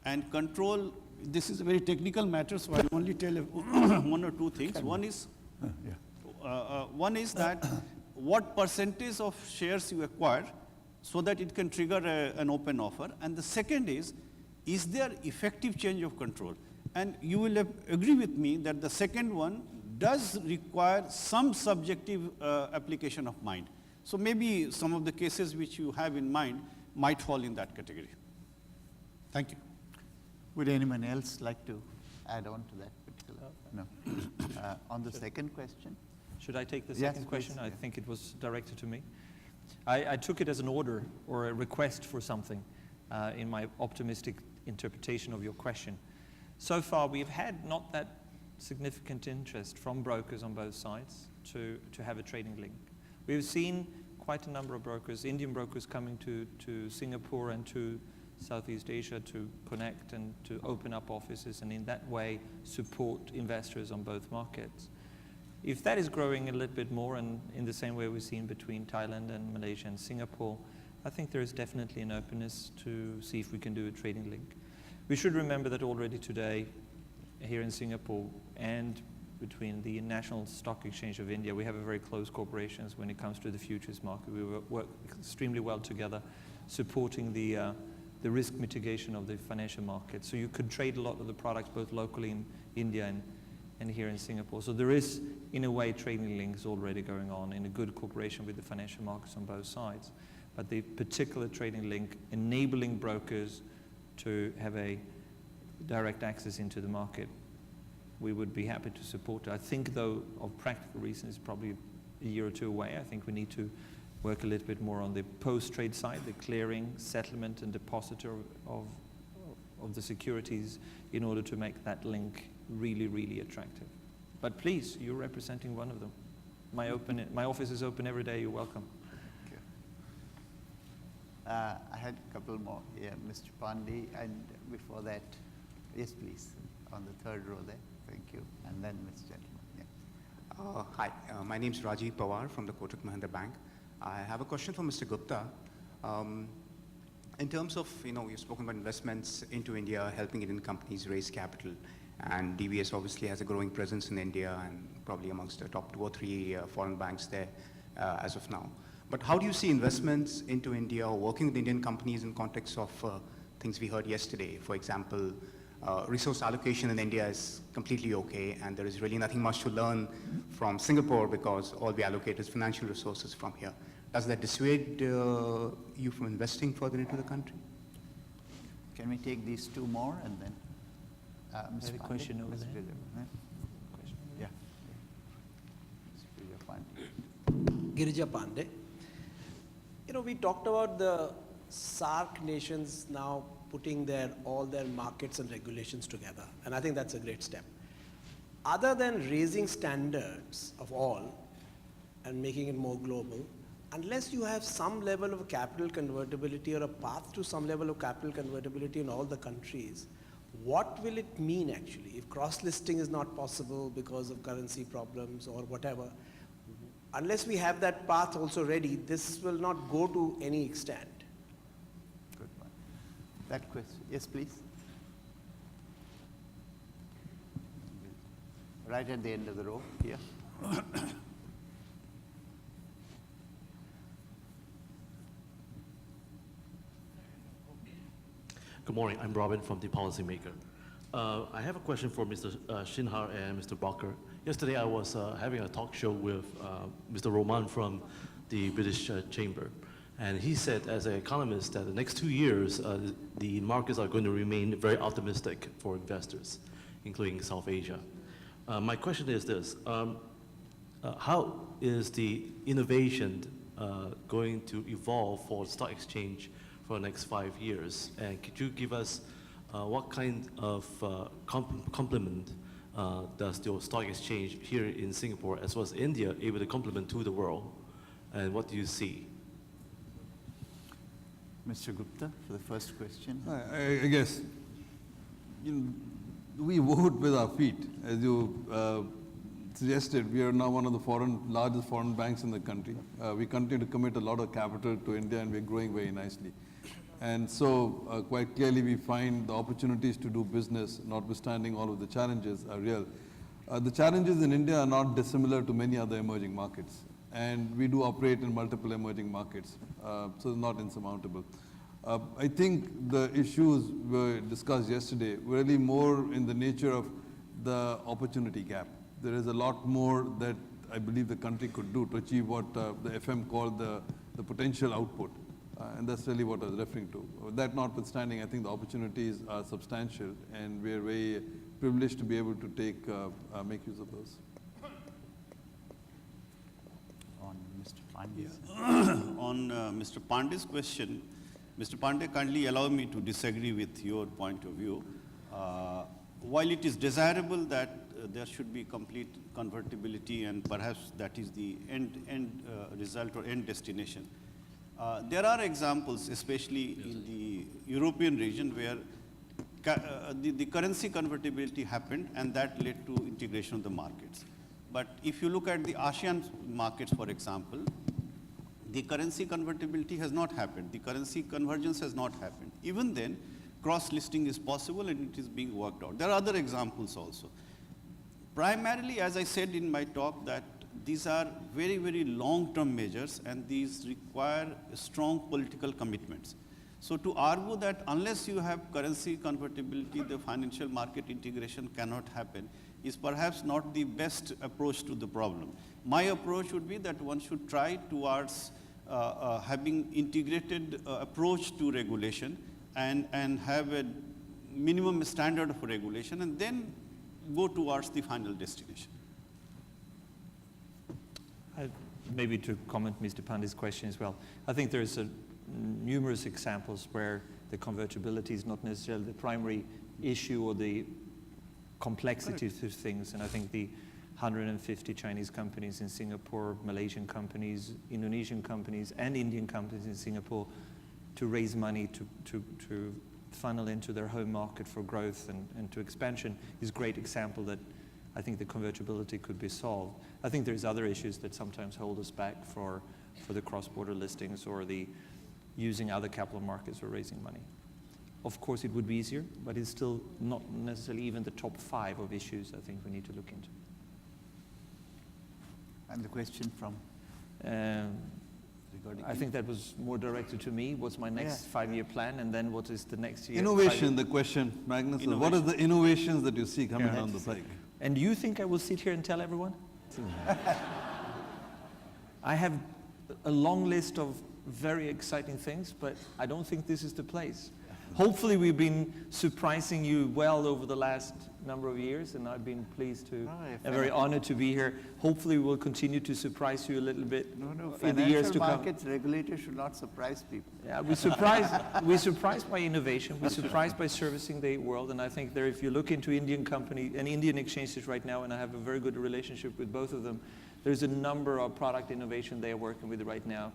And control, this is a very technical matter, so I'll only tell one or two things. One is that what percentage of shares you acquire so that it can trigger an open offer. And the second is there effective change of control? And you will agree with me that the second one does require some subjective application of mind. So maybe some of the cases which you have in mind might fall in that category. Thank you. Would anyone else like to add on to that particular? No. On the second question? Should I take the Yes, second question? please, I yeah. think it was directed to me. I took it as an order or a request for something in my optimistic interpretation of your question. So far, we've had not that significant interest from brokers on both sides to have a trading link. We've seen quite a number of brokers, Indian brokers coming to Singapore and to Southeast Asia to connect and to open up offices and in that way support investors on both markets. If that is growing a little bit more and in the same way we've seen between Thailand and Malaysia and Singapore, I think there is definitely an openness to see if we can do a trading link. We should remember that already today here in Singapore and between the National Stock Exchange of India, we have a very close cooperation when it comes to the futures market. We work extremely well together, supporting the risk mitigation of the financial market. So you could trade a lot of the products both locally in India and here in Singapore. So there is, in a way, trading links already going on in a good cooperation with the financial markets on both sides. But the particular trading link enabling brokers to have a direct access into the market, we would be happy to support it. I think, though, of practical reasons, probably a year or two away. I think we need to work a little bit more on the post-trade side, the clearing, settlement, and depository of the securities in order to make that link really, really attractive. But please, you're representing one of them. My office is open every day. You're welcome. Okay. I had a couple more. Yeah, Mr. Pandey, and before that, yes, please, on the third row there. Thank you. And then Ms. Gentleman. Yeah. Hi, my name is Rajiv Pawar from the Kotak Mahindra Bank. I have a question for Mr. Gupta. In terms of, you've spoken about investments into India, helping Indian companies raise capital, and DBS obviously has a growing presence in India and probably amongst the top 2 or 3 foreign banks there as of now. But how do you see investments into India or working with Indian companies in context of things we heard yesterday? For example, resource allocation in India is completely okay, and there is really nothing much to learn from Singapore because all we allocate is financial resources from here. Does that dissuade you from investing further into the country? Can we take these 2 more and then? Ms. I have a Pandey? question over Ms. there. Vijay, Question. yeah. Ms. Vijay Pandey. Girija Pandey. We talked about the SARC nations now putting all their markets and regulations together, and I think that's a great step. Other than raising standards of all and making it more global, unless you have some level of capital convertibility or a path to some level of capital convertibility in all the countries, what will it mean actually? If cross-listing is not possible because of currency problems or whatever, unless we have that path also ready, this will not go to any extent. Good one. That question, yes, please. Right at the end of the row, here. Good morning, I'm Robin from The Policymaker. I have a question for Mr. Shinhar and Mr. Barker. Yesterday I was having a talk show with Mr. Roman from the British Chamber. And he said, as an economist, that the next 2 years, the markets are going to remain very optimistic for investors, including South Asia. My question is this, how is the innovation going to evolve for the stock exchange for the next 5 years? And could you give us what kind of complement does your stock exchange here in Singapore as well as India able to complement to the world? And what do you see? Mr. Gupta, for the first question. I guess, we vote with our feet. As you suggested, we are now one of the largest foreign banks in the country. We continue to commit a lot of capital to India, and we're growing very nicely. And so quite clearly we find the opportunities to do business, notwithstanding all of the challenges, are real. The challenges in India are not dissimilar to many other emerging markets. And we do operate in multiple emerging markets, so not insurmountable. I think the issues were discussed yesterday were really more in the nature of the opportunity gap. There is a lot more that I believe the country could do to achieve what the FM called the potential output. And that's really what I was referring to. That notwithstanding, I think the opportunities are substantial, and we're very privileged to be able to make use of those. On Mr. Pandey. On Mr. Pandey's question, Mr. Pandey, kindly allow me to disagree with your point of view. While it is desirable that there should be complete convertibility, and perhaps that is the end result or end destination. There are examples, especially in the European region, where the currency convertibility happened, and that led to integration of the markets. But if you look at the ASEAN markets, for example, the currency convertibility has not happened. The currency convergence has not happened. Even then, cross-listing is possible and it is being worked out. There are other examples also. Primarily, as I said in my talk, that these are very, very long-term measures, and these require strong political commitments. So to argue that unless you have currency convertibility, the financial market integration cannot happen is perhaps not the best approach to the problem. My approach would be that one should try towards having integrated approach to regulation and have a minimum standard of regulation, and then go towards the final destination. Maybe to comment Mr. Pandey's question as well. I think there's numerous examples where the convertibility is not necessarily the primary issue or the complexity of things, and I think the 150 Chinese companies in Singapore, Malaysian companies, Indonesian companies, and Indian companies in Singapore to raise money to funnel into their home market for growth and to expansion is a great example that I think the convertibility could be solved. I think there's other issues that sometimes hold us back for the cross-border listings or the using other capital markets for raising money. Of course, it would be easier, but it's still not necessarily even the top 5 of issues I think we need to look into. And the question from? I think that was more directed to me. What's my next 5-year plan, and then what is the next year? Innovation, the question, Magnus. What are the innovations that you see coming down the pike? And do you think I will sit here and tell everyone? I have a long list of very exciting things, but I don't think this is the place. Hopefully we've been surprising you well over the last number of years, and I've been pleased to, very honored to be here. Hopefully we'll continue to surprise you a little bit in the years to come. Financial markets regulators should not surprise people. Yeah, we're surprised by innovation, we're surprised by servicing the world, and I think there, if you look into Indian company and Indian exchanges right now, and I have a very good relationship with both of them, there's a number of product innovation they are working with right now,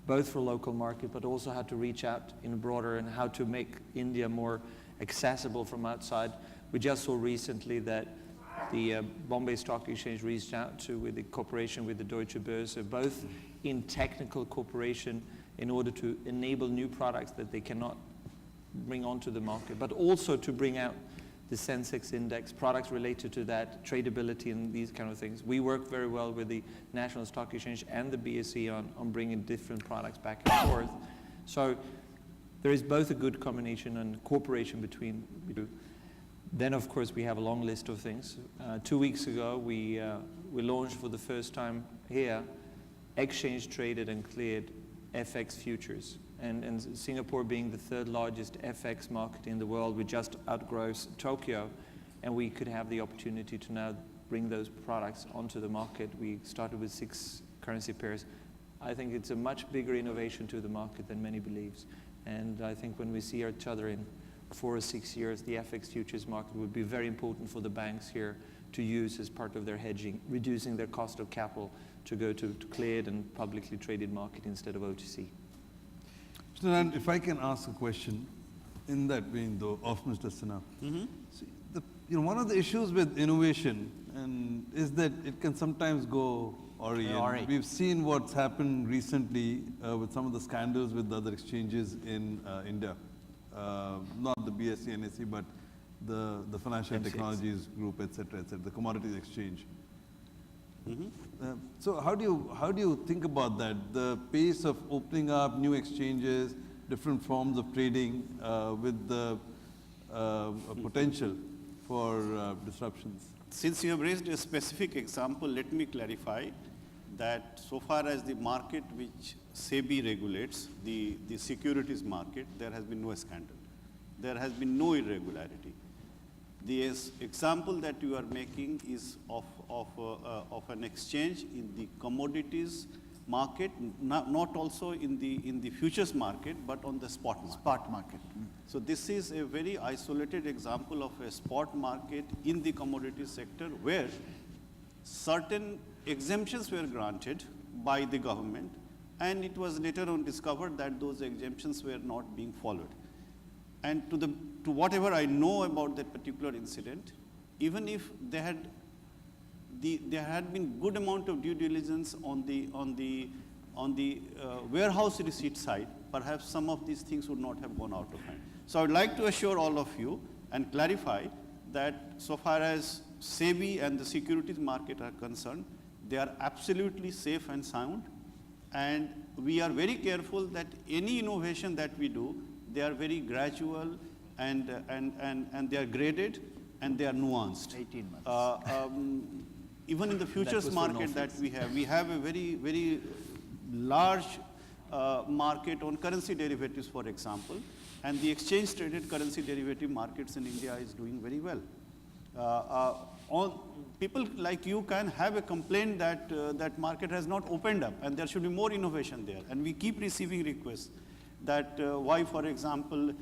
both for local market, but also how to reach out in a broader and how to make India more accessible from outside. We just saw recently that the Bombay Stock Exchange reached out to with the cooperation with the Deutsche Börse, both in technical cooperation in order to enable new products that they cannot bring onto the market, but also to bring out the Sensex index, products related to that, tradability and these kind of things. We work very well with the National Stock Exchange and the BSE on bringing different products back and forth. So there is both a good combination and cooperation between the two. Then, of course, we have a long list of things. 2 weeks ago, we launched for the first time here exchange-traded and cleared FX futures. And Singapore being the 3rd largest FX market in the world, we just outgrows Tokyo, and we could have the opportunity to now bring those products onto the market. We started with 6 currency pairs. I think it's a much bigger innovation to the market than many believes. And I think when we see each other in 4 or 6 years, the FX futures market would be very important for the banks here to use as part of their hedging, reducing their cost of capital to go to cleared and publicly traded market instead of OTC. And if I can ask a question in that vein, though, of Mr. Sinha. See, one of the issues with innovation is that it can sometimes go awry. We've seen what's happened recently with some of the scandals with the other exchanges in India. Not the BSE, NSE, but the Financial Technologies Group, et cetera, the Commodities Exchange. So how do you think about that? The pace of opening up new exchanges, different forms of trading with the potential for disruptions? Since you have raised a specific example, let me clarify that so far as the market which SEBI regulates, the securities market, there has been no scandal. There has been no irregularity. The example that you are making is of an exchange in the commodities market, not also in the futures market, but on the spot market. Spot market. So this is a very isolated example of a spot market in the commodities sector where certain exemptions were granted by the government, and it was later on discovered that those exemptions were not being followed. And to whatever I know about that particular incident, even if there had been good amount of due diligence on the warehouse receipt side, perhaps some of these things would not have gone out of hand. So I would like to assure all of you and clarify that so far as SEBI and the securities market are concerned, they are absolutely safe and sound, and we are very careful that any innovation that we do, they are very gradual and they are graded and they are nuanced. 18 months. Even in the futures market that we have a very large market on currency derivatives, for example, and the exchange traded currency derivative markets in India is doing very well. People like you can have a complaint that that market has not opened up and there should be more innovation there, and we keep receiving requests that why, for example,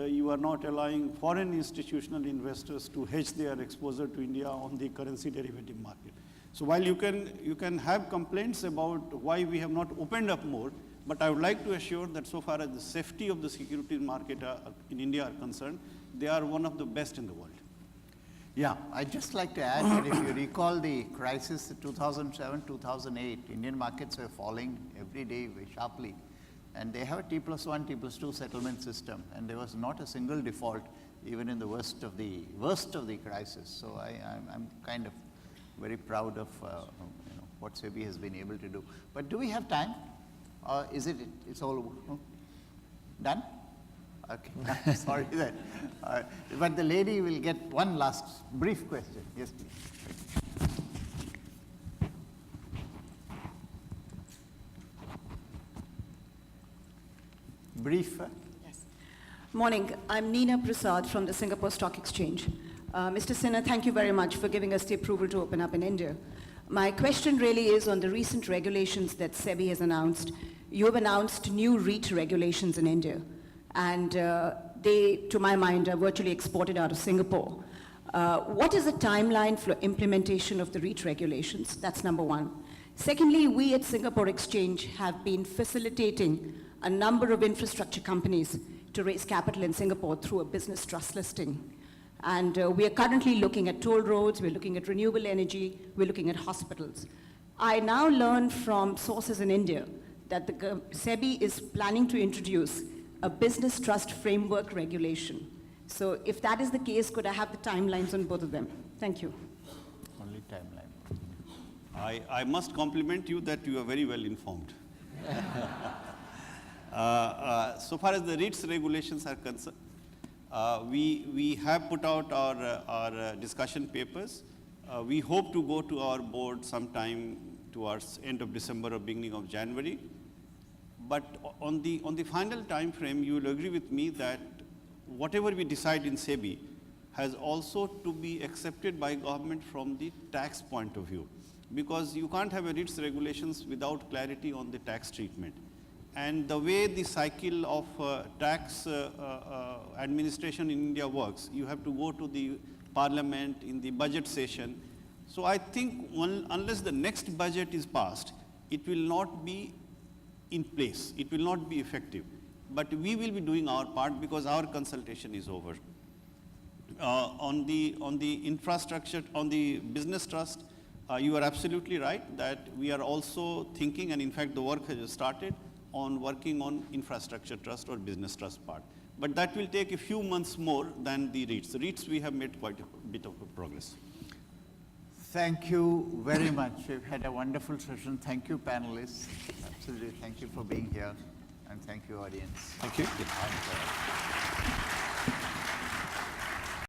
you are not allowing foreign institutional investors to hedge their exposure to India on the currency derivative market. So while you can have complaints about why we have not opened up more, but I would like to assure that so far as the safety of the securities market in India are concerned, they are one of the best in the world. Yeah, I'd just like to add that if you recall the crisis in 2007, 2008, Indian markets were falling every day very sharply. And they have a T+1, T+2 settlement system, and there was not a single default, even in the worst of the crisis. So I'm kind of very proud of what SEBI has been able to do. But do we have time? It's all done? Okay, sorry then. But the lady will get one last brief question. Yes, please. Brief. Yes. Morning. I'm Nina Prasad from the Singapore Stock Exchange. Mr. Sinha, thank you very much for giving us the approval to open up in India. My question really is on the recent regulations that SEBI has announced. You have announced new REIT regulations in India, and they, to my mind, are virtually exported out of Singapore. What is the timeline for implementation of the REIT regulations? That's number one. Secondly, we at Singapore Exchange have been facilitating a number of infrastructure companies to raise capital in Singapore through a business trust listing. And we are currently looking at toll roads, we're looking at renewable energy, we're looking at hospitals. I now learn from sources in India that the SEBI is planning to introduce a business trust framework regulation. So if that is the case, could I have the timelines on both of them? Thank you. Only timeline. I must compliment you that you are very well informed. So far as the REITs regulations are concerned, we have put out our discussion papers. We hope to go to our board sometime towards end of December or beginning of January. But on the final time frame, you will agree with me that whatever we decide in SEBI has also to be accepted by government from the tax point of view, because you can't have a REITs regulations without clarity on the tax treatment. And the way the cycle of tax administration in India works, you have to go to the parliament in the budget session. So I think unless the next budget is passed, it will not be in place, it will not be effective. But we will be doing our part because our consultation is over. On the infrastructure, on the business trust, you are absolutely right that we are also thinking, and in fact the work has started on working on infrastructure trust or business trust part. But that will take a few months more than the REITs. The REITs we have made quite a bit of progress. Thank you very much. We've had a wonderful session. Thank you, panelists. Absolutely. Thank you for being here. And thank you, audience. Thank you.